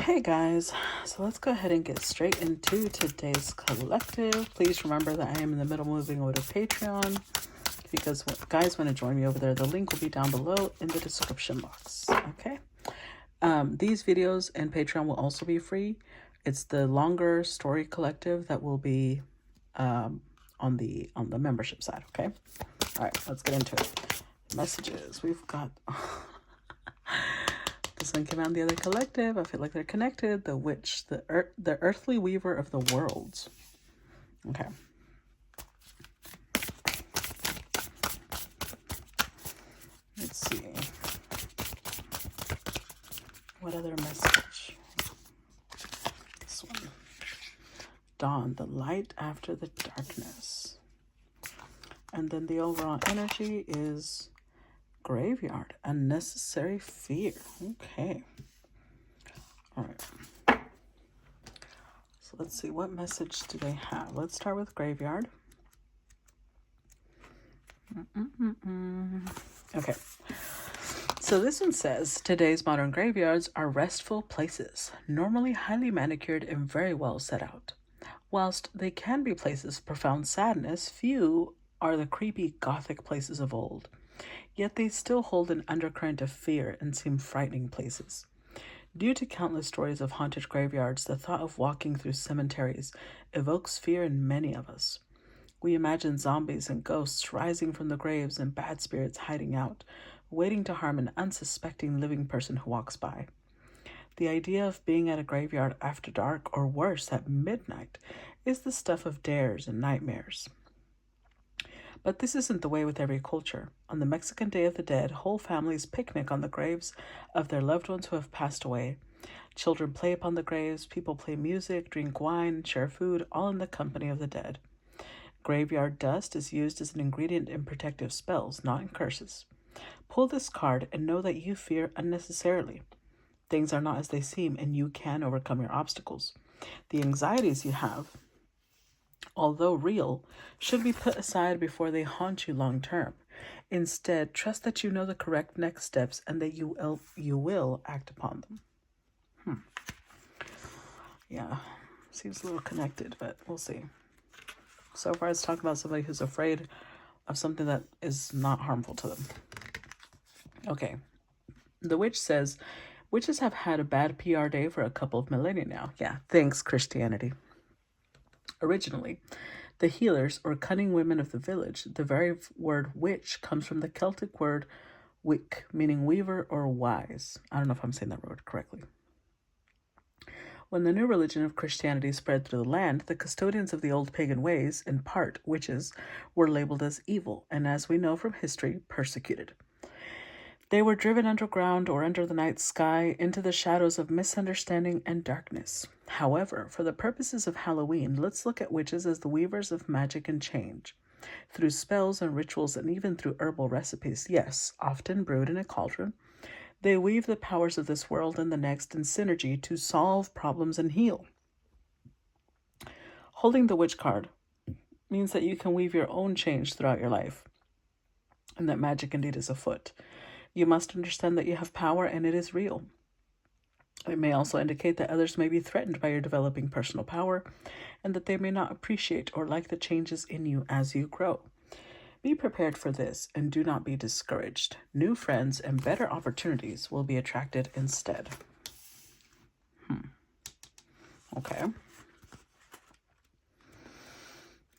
Hey guys, so let's go ahead and get straight into today's collective. Please remember that I am in the middle moving over to Patreon. If you guys want to join me over there, the link will be down below in the description box. Okay. These videos and Patreon will also be free. It's the longer story collective that will be on the membership side. Okay. All right, let's get into it. Messages. We've got. This one came out in the other collective. I feel like they're connected. The witch, the earthly weaver of the worlds. Okay. Let's see. What other message? This one. Dawn, the light after the darkness. And then the overall energy is graveyard, unnecessary fear. Okay. All right. So let's see, what message do they have? Let's start with graveyard. Okay. So this one says, today's modern graveyards are restful places, normally highly manicured and very well set out. Whilst they can be places of profound sadness, few are the creepy gothic places of old. Yet they still hold an undercurrent of fear and seem frightening places. Due to countless stories of haunted graveyards, the thought of walking through cemeteries evokes fear in many of us. We imagine zombies and ghosts rising from the graves and bad spirits hiding out, waiting to harm an unsuspecting living person who walks by. The idea of being at a graveyard after dark, or worse, at midnight, is the stuff of dares and nightmares. But this isn't the way with every culture. On the Mexican Day of the Dead, whole families picnic on the graves of their loved ones who have passed away. Children play upon the graves, people play music, drink wine, share food, all in the company of the dead. Graveyard dust is used as an ingredient in protective spells, not in curses. Pull this card and know that you fear unnecessarily. Things are not as they seem, and you can overcome your obstacles. The anxieties you have, although real, should be put aside before they haunt you long term. Instead, trust that you know the correct next steps and that you will act upon them. Yeah, seems a little connected, but we'll see. So far, it's talking about somebody who's afraid of something that is not harmful to them. Okay. The witch says, witches have had a bad PR day for a couple of millennia now. Yeah, thanks, Christianity. Originally, the healers, or cunning women of the village, the very word witch comes from the Celtic word wic, meaning weaver or wise. I don't know if I'm saying that word correctly. When the new religion of Christianity spread through the land, the custodians of the old pagan ways, in part witches, were labeled as evil, and as we know from history, persecuted. They were driven underground or under the night sky into the shadows of misunderstanding and darkness. However, for the purposes of Halloween, let's look at witches as the weavers of magic and change. Through spells and rituals and even through herbal recipes, yes, often brewed in a cauldron, they weave the powers of this world and the next in synergy to solve problems and heal. Holding the witch card means that you can weave your own change throughout your life, and that magic indeed is afoot. You must understand that you have power and it is real. It may also indicate that others may be threatened by your developing personal power and that they may not appreciate or like the changes in you as you grow. Be prepared for this and do not be discouraged. New friends and better opportunities will be attracted instead. Okay.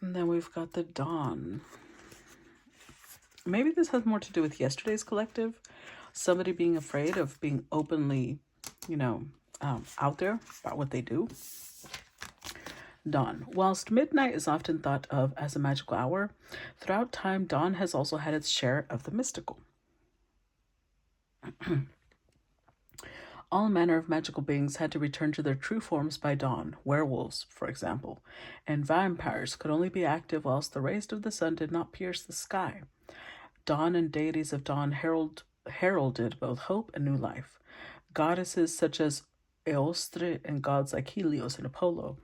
And then we've got the dawn. Maybe this has more to do with yesterday's collective. Somebody being afraid of being openly, out there about what they do. Dawn. Whilst midnight is often thought of as a magical hour, throughout time, dawn has also had its share of the mystical. All manner of magical beings had to return to their true forms by dawn. Werewolves, for example, and vampires could only be active whilst the rays of the sun did not pierce the sky. Dawn and deities of dawn heralded both hope and new life. Goddesses such as Eostre and gods like Helios and Apollo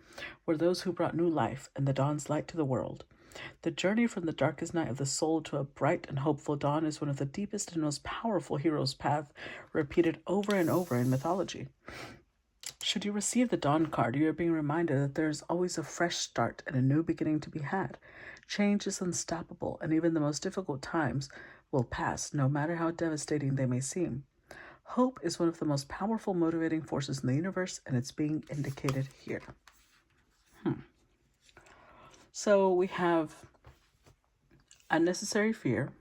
were those who brought new life and the dawn's light to the world. The journey from the darkest night of the soul to a bright and hopeful dawn is one of the deepest and most powerful hero's path, repeated over and over in mythology. Should you receive the Dawn card, you are being reminded that there is always a fresh start and a new beginning to be had. Change is unstoppable, and even the most difficult times will pass, no matter how devastating they may seem. Hope is one of the most powerful motivating forces in the universe, and it's being indicated here. So we have unnecessary fear,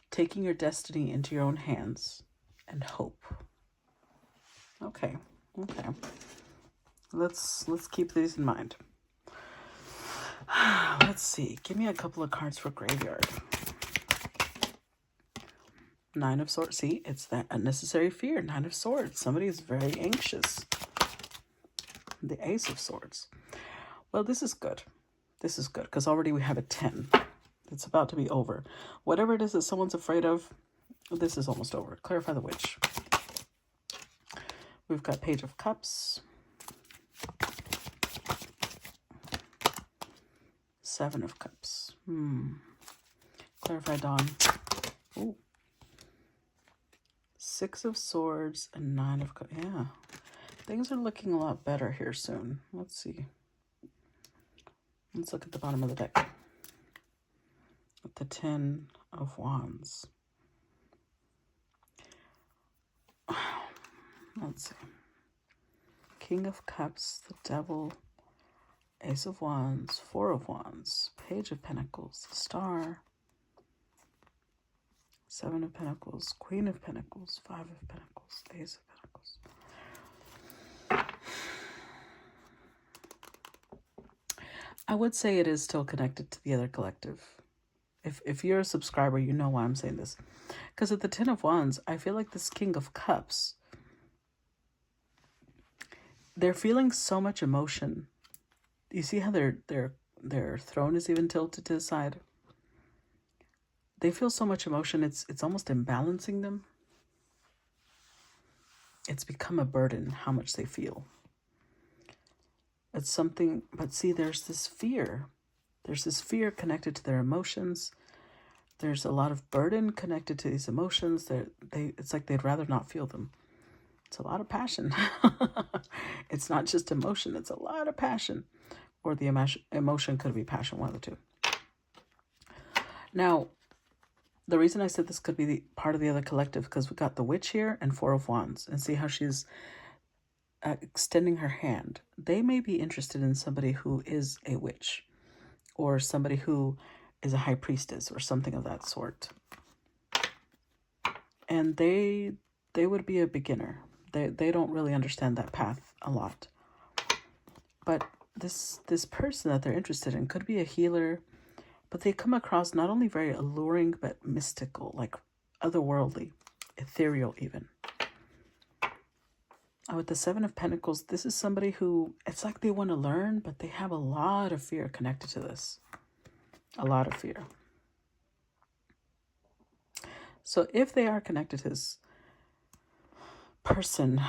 taking your destiny into your own hands, and hope. Okay. Let's keep these in mind. Let's see. Give me a couple of cards for graveyard. Nine of Swords. See, it's that unnecessary fear. Nine of Swords. Somebody is very anxious. The Ace of Swords. Well, this is good. This is good because already we have a 10. It's about to be over. Whatever it is that someone's afraid of, this is almost over. Clarify the Witch. We've got Page of Cups. 7 of Cups. Clarify Dawn. Ooh. 6 of Swords and 9 of Cups. Yeah. Things are looking a lot better here soon. Let's see. Let's look at the bottom of the deck. With the 10 of Wands. Let's see. King of Cups, the Devil, Ace of Wands, 4 of Wands, Page of Pentacles, the Star, 7 of Pentacles, Queen of Pentacles, 5 of Pentacles, Ace of Pentacles. I would say it is still connected to the other collective. If you're a subscriber, you know why I'm saying this. Because at the 10 of Wands, I feel like this King of Cups, they're feeling so much emotion. You see how their throne is even tilted to the side? They feel so much emotion, it's almost imbalancing them. It's become a burden how much they feel. It's something, but see, there's this fear. There's this fear connected to their emotions. There's a lot of burden connected to these emotions. It's like they'd rather not feel them. It's a lot of passion. It's not just emotion. It's a lot of passion. Or the emotion could be passion, one of the two. Now, the reason I said this could be the part of the other collective, because we got the Witch here and 4 of Wands. And see how she's extending her hand. They may be interested in somebody who is a witch, or somebody who is a high priestess, or something of that sort. And they would be a beginner. They don't really understand that path a lot. But this person that they're interested in could be a healer, but they come across not only very alluring, but mystical, like otherworldly, ethereal even. With the 7 of Pentacles, this is somebody who, it's like they want to learn, but they have a lot of fear connected to this. A lot of fear. So if they are connected to this person,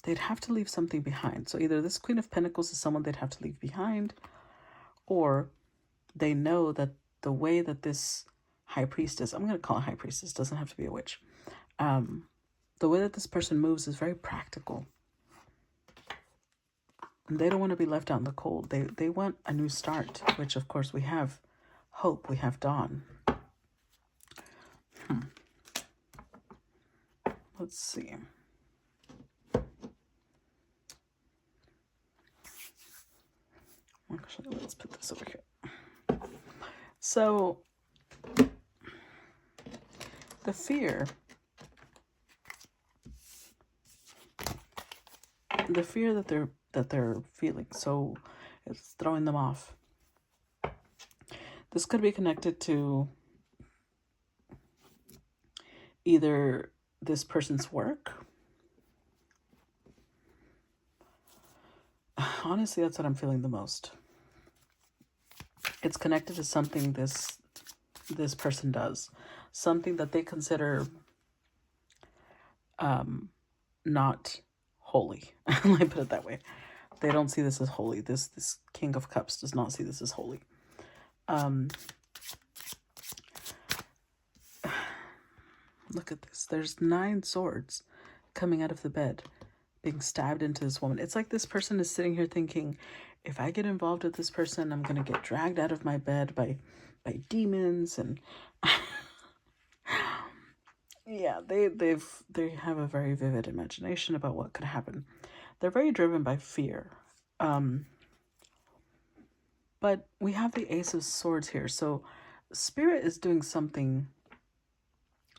they'd have to leave something behind. So either this Queen of Pentacles is someone they'd have to leave behind, or they know that the way that this high priestess, I'm going to call it high priestess, doesn't have to be a witch, the way that this person moves is very practical. And they don't want to be left out in the cold. They want a new start, which of course we have hope, we have dawn. Let's see. Actually, let's put this over here. So the fear that they're feeling, so it's throwing them off. This could be connected to either this person's work. Honestly, that's what I'm feeling the most. It's connected to something this person does, something that they consider not holy. Let me put it that way. They don't see this as holy. This King of Cups does not see this as holy. Look at this. There's 9 swords. coming out of the bed, being stabbed into this woman. It's like this person is sitting here thinking, if I get involved with this person, I'm going to get dragged out of my bed by demons. And yeah, they have a very vivid imagination about what could happen. They're very driven by fear. But we have the Ace of Swords here. So Spirit is doing something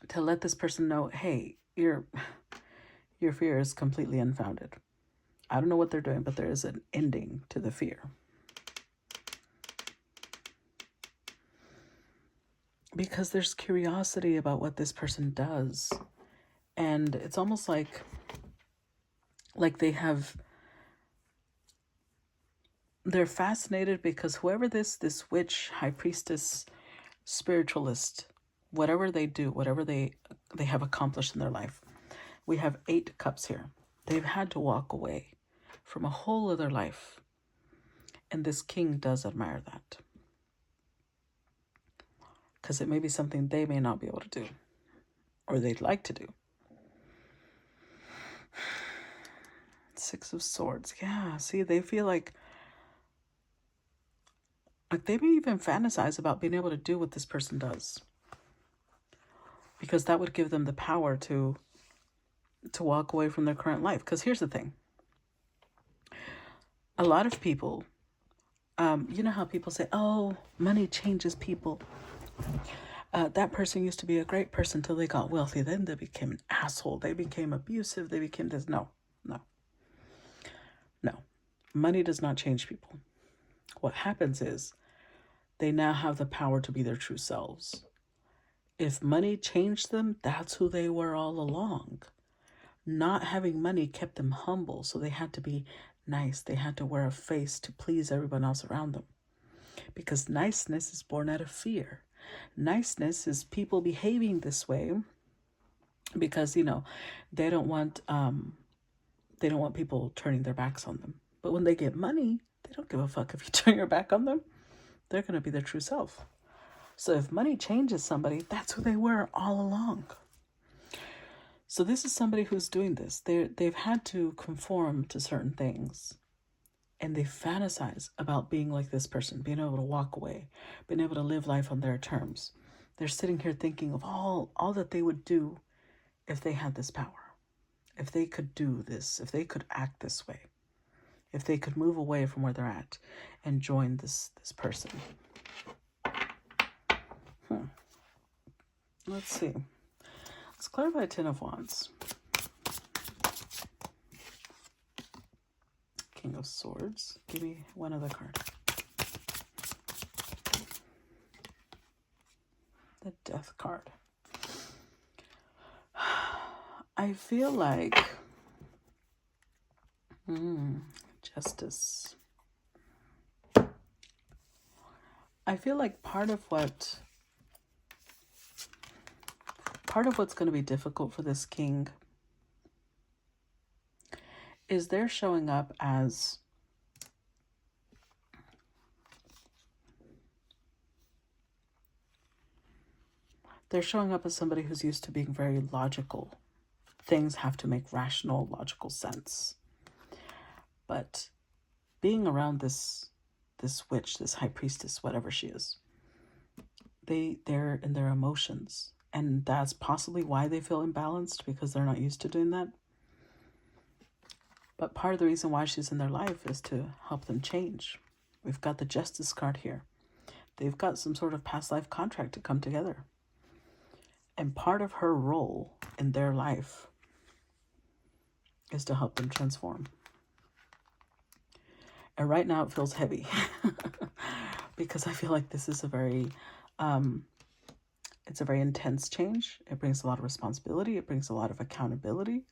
to let this person know, hey, your fear is completely unfounded. I don't know what they're doing, but there is an ending to the fear. Because there's curiosity about what this person does. And it's almost like they're fascinated because whoever this witch, high priestess, spiritualist, whatever they do, whatever they have accomplished in their life. We have 8 cups here. They've had to walk away from a whole other life. And this king does admire that. Because it may be something they may not be able to do. Or they'd like to do. 6 of Swords. Yeah, see, they feel like they may even fantasize about being able to do what this person does. Because that would give them the power to walk away from their current life. Because here's the thing. A lot of people, you know how people say, oh, money changes people. That person used to be a great person until they got wealthy. Then they became an asshole. They became abusive. They became this. No. Money does not change people. What happens is they now have the power to be their true selves. If money changed them, that's who they were all along. Not having money kept them humble, so they had to be nice. They had to wear a face to please everyone else around them. Because niceness is born out of fear. Niceness is people behaving this way because, they don't want people turning their backs on them. But when they get money, they don't give a fuck if you turn your back on them. They're going to be their true self. So if money changes somebody, that's who they were all along. So this is somebody who's doing this. They've had to conform to certain things. And they fantasize about being like this person, being able to walk away, being able to live life on their terms. They're sitting here thinking of all that they would do if they had this power. If they could do this, if they could act this way. If they could move away from where they're at and join this person. Let's see. Let's clarify 10 of Wands. King of Swords. Give me one other card. The Death card. I feel like Justice. I feel like part of what's going to be difficult for this king is they're showing up as somebody who's used to being very logical. Things have to make rational, logical sense. But being around this witch, this high priestess, whatever she is, they're in their emotions. And that's possibly why they feel imbalanced, because they're not used to doing that. But part of the reason why she's in their life is to help them change. We've got the Justice card here. They've got some sort of past life contract to come together. And part of her role in their life is to help them transform. And right now it feels heavy because I feel like this is a very intense change. It brings a lot of responsibility. It brings a lot of accountability.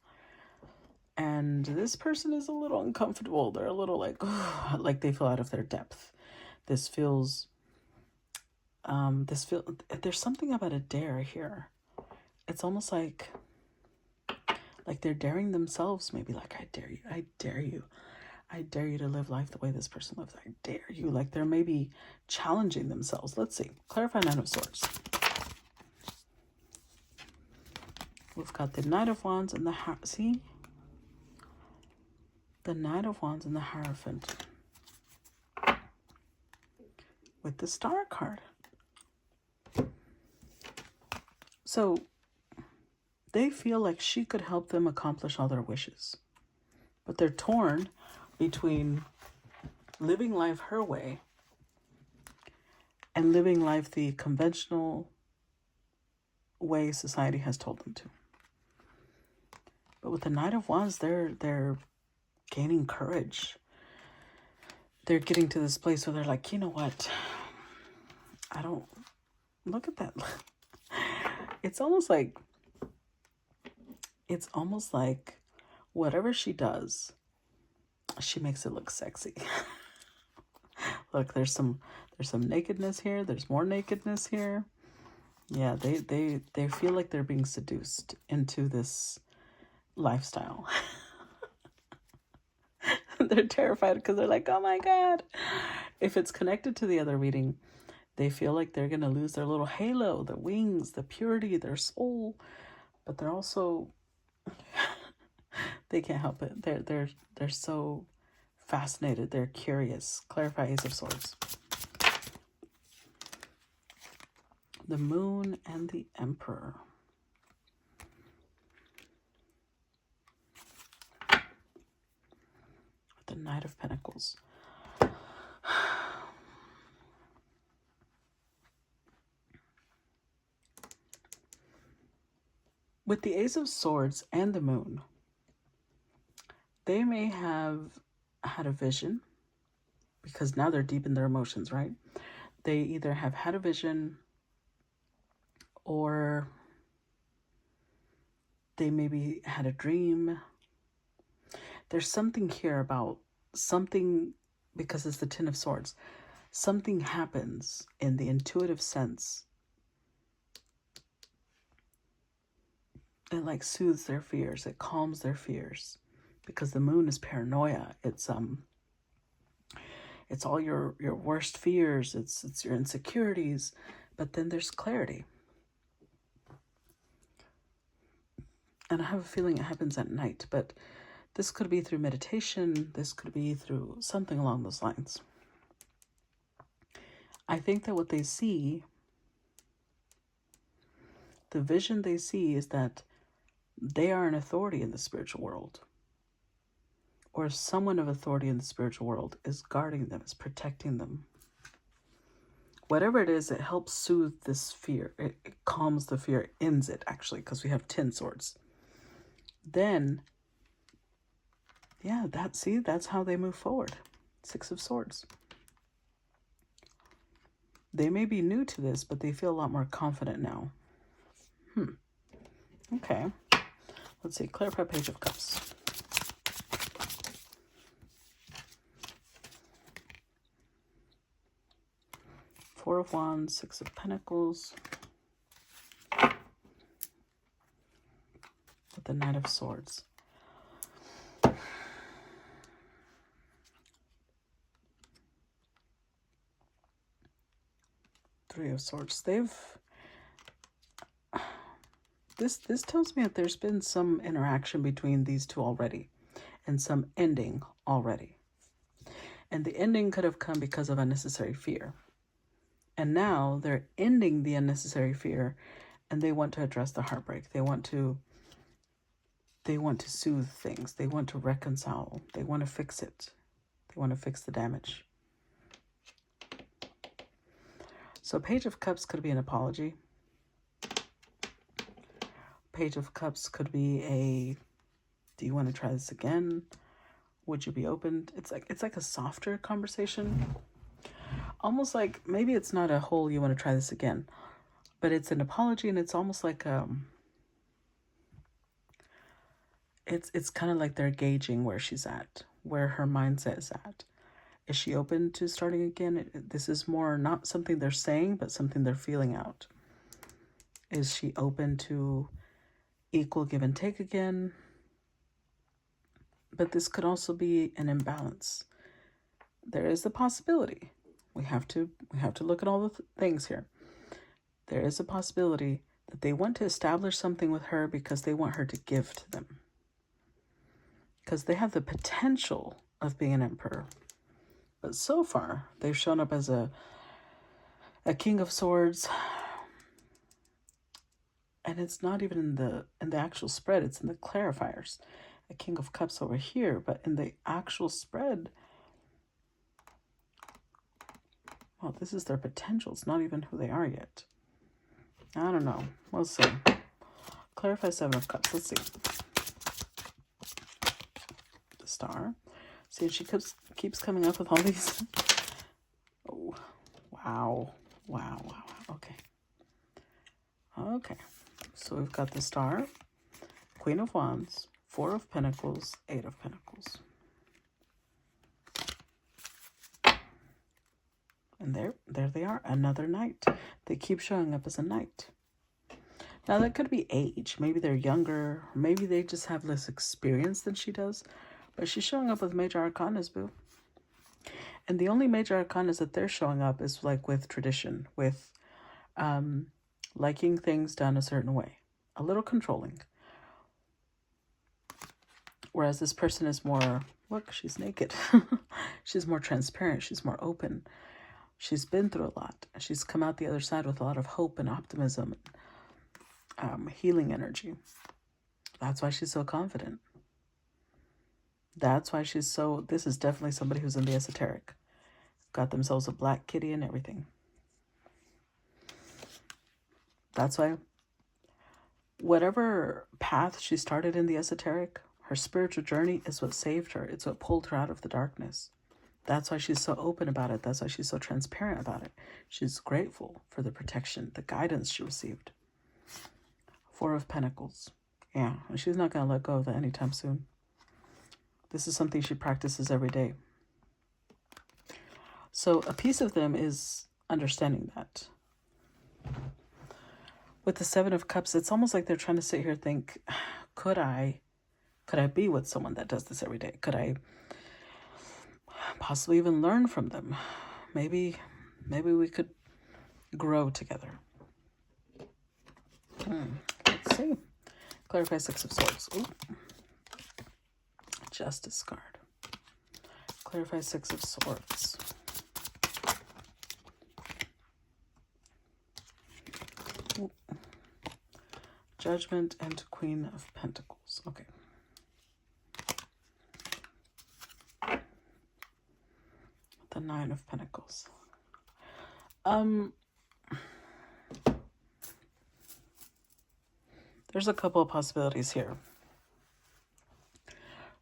And this person is a little uncomfortable. They're a little like they feel out of their depth. There's something about a dare here. It's almost like they're daring themselves. Maybe like, I dare you. I dare you. I dare you to live life the way this person lives. I dare you. Like they're maybe challenging themselves. Let's see. Clarify 9 of Swords. We've got the Knight of Wands and the see? The Knight of Wands and the Hierophant. With the Star card. So they feel like she could help them accomplish all their wishes. But they're torn between living life her way and living life the conventional way society has told them to. But with the Knight of Wands, they're gaining courage. They're getting to this place where they're like, you know what? I don't look at that. It's almost like whatever she does, she makes it look sexy. Look, there's some nakedness here. There's more nakedness here. Yeah, they feel like they're being seduced into this lifestyle. They're terrified because they're like, oh my God. If it's connected to the other reading, they feel like they're going to lose their little halo, their wings, the purity, their soul. But they're also, they can't help it. They're so fascinated. They're curious. Clarify Ace of Swords. The Moon and the Emperor. The Knight of Pentacles. With the Ace of Swords and the Moon, they may have had a vision, because now they're deep in their emotions, right? They either have had a vision, or they maybe had a dream. There's something here about something, because it's the Ten of Swords. Something happens in the intuitive sense. It like soothes their fears. It calms their fears, because the Moon is paranoia. It's all your worst fears. It's your insecurities, but then there's clarity. And I have a feeling it happens at night, but this could be through meditation. This could be through something along those lines. I think that what they see, the vision they see, is that they are an authority in the spiritual world, or someone of authority in the spiritual world is guarding them, is protecting them. Whatever it is, it helps soothe this fear. It calms the fear, it ends it, actually, because we have 10 swords. Then, yeah, that's how they move forward. 6 of Swords. They may be new to this, but they feel a lot more confident now. Okay. Let's see. Clarify Page of Cups. Four of Wands, 6 of Pentacles. With the Knight of Swords. Three of Swords. This tells me that there's been some interaction between these two already, and some ending already. And the ending could have come because of unnecessary fear. And now they're ending the unnecessary fear, and they want to address the heartbreak. They want to soothe things. They want to reconcile. They want to fix it. They want to fix the damage. So Page of Cups could be an apology. Page of Cups could be a, do you want to try this again? Would you be open? It's like a softer conversation. Almost like, maybe it's not a whole you want to try this again, but it's an apology, and it's almost like it's kind of like they're gauging where she's at, where her mindset is at. Is she open to starting again? This is more not something they're saying, but something they're feeling out. Is she open to equal give and take again? But this could also be an imbalance. There is the possibility. We have to look at all the things here. There is a possibility that they want to establish something with her because they want her to give to them. Because they have the potential of being an emperor. But so far, they've shown up as a King of Swords. And it's not even in the actual spread, it's in the clarifiers. A King of Cups over here, but in the actual spread, well, this is their potential. It's not even who they are yet. I don't know. We'll see. Clarify Seven of Cups. Let's see. The Star. See, she keeps coming up with all these. Oh, wow. Wow, wow, wow. Okay. Okay. So we've got the Star, Queen of Wands, Four of Pentacles, Eight of Pentacles. And there they are, another knight. They keep showing up as a knight. Now, that could be age. Maybe they're younger. Or maybe they just have less experience than she does. But she's showing up with major arcanas, boo. And the only major arcanas that they're showing up is like with tradition, with liking things done a certain way. A little controlling. Whereas this person is more, look, she's naked. She's more transparent. She's more open. She's been through a lot. She's come out the other side with a lot of hope and optimism, healing energy. That's why she's so confident. That's why she's so, this is definitely somebody who's in the esoteric. Got themselves a black kitty and everything. That's why whatever path she started in the esoteric, her spiritual journey is what saved her. It's what pulled her out of the darkness. That's why she's so open about it. That's why she's so transparent about it. She's grateful for the protection, the guidance she received. Four of Pentacles. Yeah, and she's not going to let go of that anytime soon. This is something she practices every day. So a piece of them is understanding that. With the Seven of Cups, it's almost like they're trying to sit here and think, could I be with someone that does this every day? Could I possibly even learn from them? Maybe we could grow together. Let's see. Clarify Six of Swords. Ooh. Justice card. Clarify Six of Swords. Ooh. Judgment and Queen of Pentacles. Okay. The Nine of Pentacles. There's a couple of possibilities here.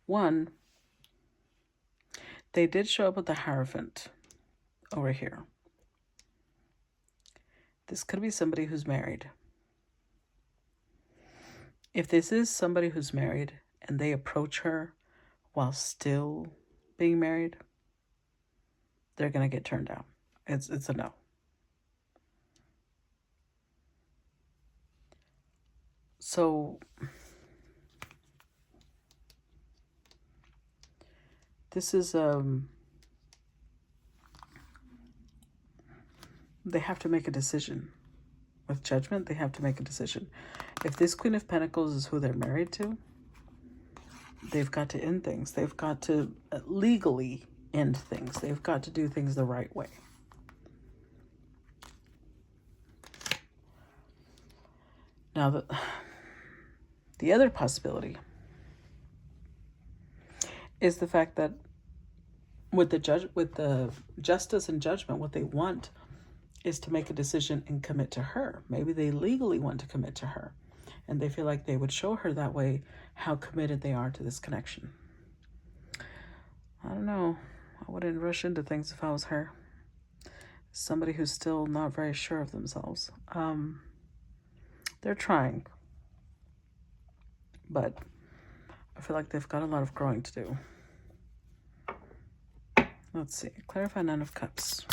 One, they did show up with the Hierophant over here. This could be somebody who's married. If this is somebody who's married and they approach her while still being married, they're going to get turned down. It's a no. So this is they have to make a decision. With Judgment, they have to make a decision. If this Queen of Pentacles is who they're married to, they've got to end things. They've got to legally end things. They've got to do things the right way. Now, the other possibility is the fact that with the Justice and Judgment, what they want is to make a decision and commit to her. Maybe they legally want to commit to her, and they feel like they would show her that way how committed they are to this connection. I don't know. I wouldn't rush into things if I was her. Somebody who's still not very sure of themselves. They're trying, but I feel like they've got a lot of growing to do. Let's see. Clarify Nine of Cups.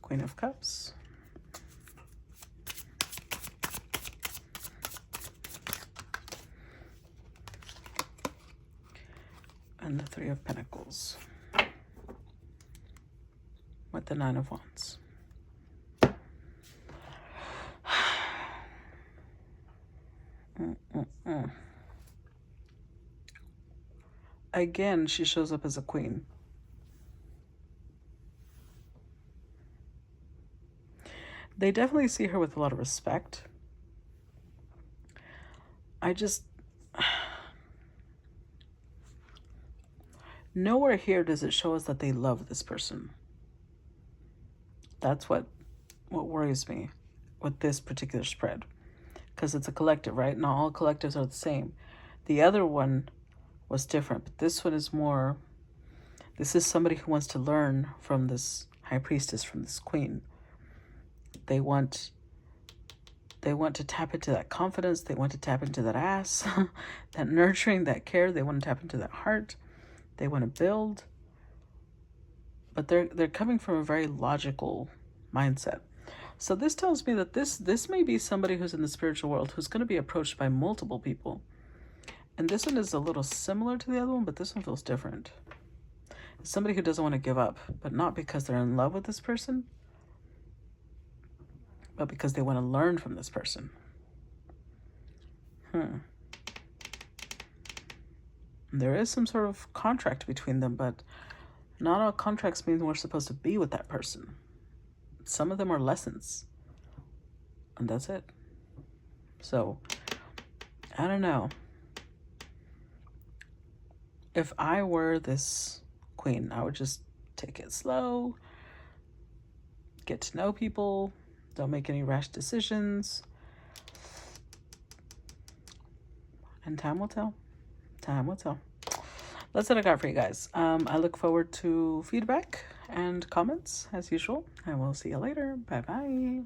Queen of Cups. And the Three of Pentacles. With the Nine of Wands. Again, she shows up as a queen. They definitely see her with a lot of respect. Nowhere here does it show us that they love this person. That's what worries me with this particular spread. Because it's a collective, right? Not all collectives are the same. The other one was different, but this one is more, this is somebody who wants to learn from this high priestess, from this queen. They want to tap into that confidence. They want to tap into that ass, that nurturing, that care. They want to tap into that heart. They want to build. But they're coming from a very logical mindset. So this tells me that this may be somebody who's in the spiritual world who's going to be approached by multiple people. And this one is a little similar to the other one, but this one feels different. It's somebody who doesn't want to give up, but not because they're in love with this person, but because they want to learn from this person. There is some sort of contract between them, but not all contracts mean we're supposed to be with that person. Some of them are lessons, and that's it. So, I don't know. If I were this queen, I would just take it slow, get to know people, don't make any rash decisions, and time will tell. Time will tell. That's what I got for you guys. I look forward to feedback and comments as usual. I will see you later. Bye-bye.